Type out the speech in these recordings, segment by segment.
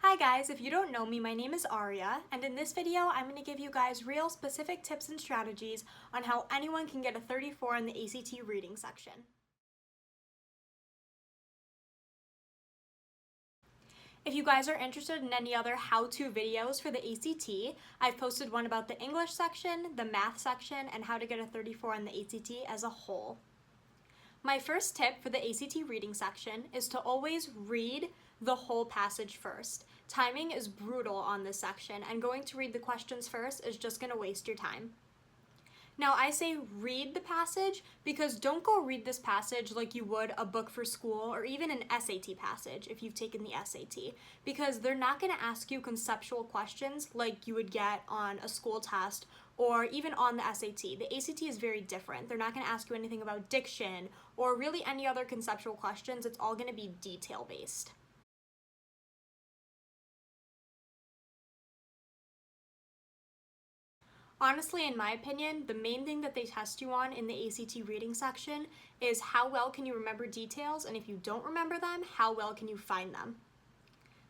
Hi guys, if you don't know me, my name is Aria, and in this video I'm going to give you guys real specific tips and strategies on how anyone can get a 34 in the ACT reading section. If you guys are interested in any other how-to videos for the ACT, I've posted one about the English section, the math section, and how to get a 34 in the ACT as a whole. My first tip for the ACT reading section is to always read the whole passage first. Timing is brutal on this section, and going to read the questions first is just going to waste your time. Now, I say read the passage because don't go read this passage like you would a book for school or even an SAT passage if you've taken the SAT, because they're not going to ask you conceptual questions like you would get on a school test or even on the SAT. The ACT is very different. They're not going to ask you anything about diction or really any other conceptual questions. It's all going to be detail-based. Honestly, in my opinion, the main thing that they test you on in the ACT reading section is how well can you remember details, and if you don't remember them, how well can you find them.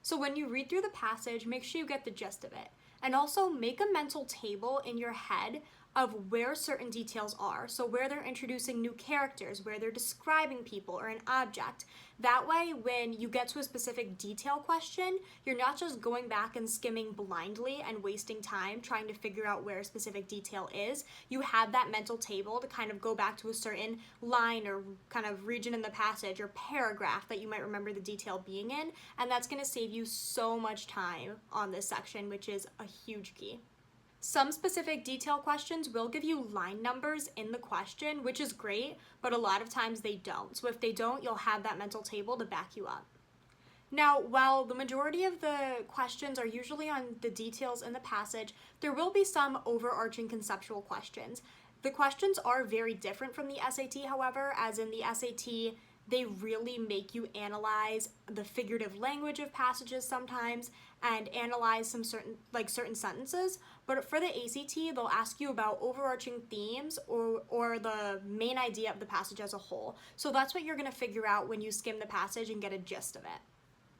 So when you read through the passage, make sure you get the gist of it. And also make a mental table in your head of where certain details are. So where they're introducing new characters, where they're describing people or an object. That way, when you get to a specific detail question, you're not just going back and skimming blindly and wasting time trying to figure out where a specific detail is. You have that mental table to kind of go back to a certain line or kind of region in the passage or paragraph that you might remember the detail being in, and that's going to save you so much time on this section, which is a huge key. Some specific detail questions will give you line numbers in the question, which is great, but a lot of times they don't. So if they don't, you'll have that mental table to back you up. Now, while the majority of the questions are usually on the details in the passage, there will be some overarching conceptual questions. The questions are very different from the SAT, however, as in the SAT, they really make you analyze the figurative language of passages sometimes and analyze some certain sentences. But for the ACT, they'll ask you about overarching themes or the main idea of the passage as a whole. So that's what you're going to figure out when you skim the passage and get a gist of it.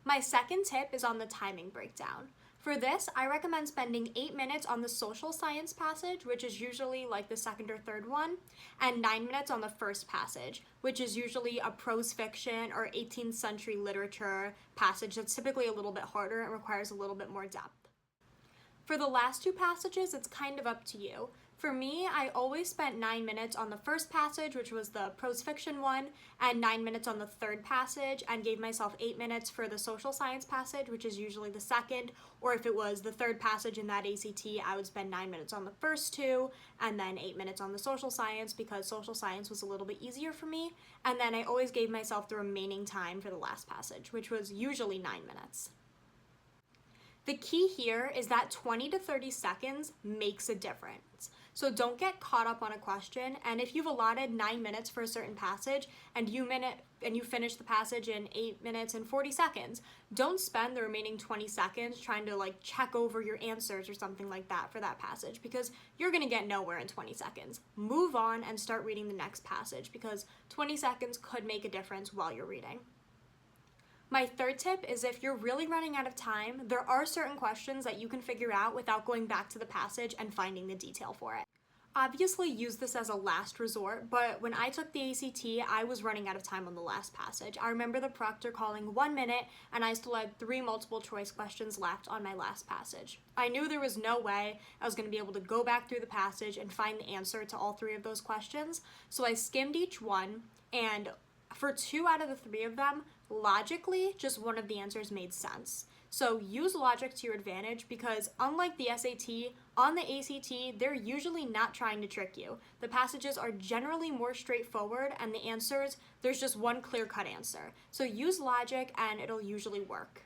My second tip is on the timing breakdown. For this, I recommend spending 8 minutes on the social science passage, which is usually like the second or third one, and 9 minutes on the first passage, which is usually a prose fiction or 18th century literature passage that's typically a little bit harder and requires a little bit more depth. For the last two passages, it's kind of up to you. For me, I always spent 9 minutes on the first passage, which was the prose fiction one, and 9 minutes on the third passage, and gave myself 8 minutes for the social science passage, which is usually the second, or if it was the third passage in that ACT, I would spend 9 minutes on the first two, and then 8 minutes on the social science, because social science was a little bit easier for me, and then I always gave myself the remaining time for the last passage, which was usually 9 minutes. The key here is that 20 to 30 seconds makes a difference. So don't get caught up on a question, and if you've allotted 9 minutes for a certain passage and you finish the passage in 8 minutes and 40 seconds, don't spend the remaining 20 seconds trying to check over your answers or something like that for that passage, because you're going to get nowhere in 20 seconds. Move on and start reading the next passage, because 20 seconds could make a difference while you're reading. My third tip is if you're really running out of time, there are certain questions that you can figure out without going back to the passage and finding the detail for it. Obviously use this as a last resort, but when I took the ACT, I was running out of time on the last passage. I remember the proctor calling 1 minute, and I still had 3 multiple choice questions left on my last passage. I knew there was no way I was going to be able to go back through the passage and find the answer to all 3 of those questions, so I skimmed each one, and for 2 out of the 3 of them, logically, just one of the answers made sense. So use logic to your advantage, because unlike the SAT, on the ACT, they're usually not trying to trick you. The passages are generally more straightforward, and the answers, there's just one clear-cut answer. So use logic and it'll usually work.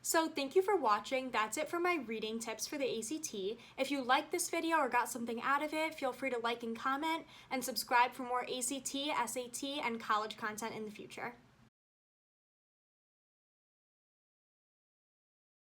So thank you for watching. That's it for my reading tips for the ACT. If you liked this video or got something out of it, feel free to like and comment, and subscribe for more ACT, SAT, and college content in the future.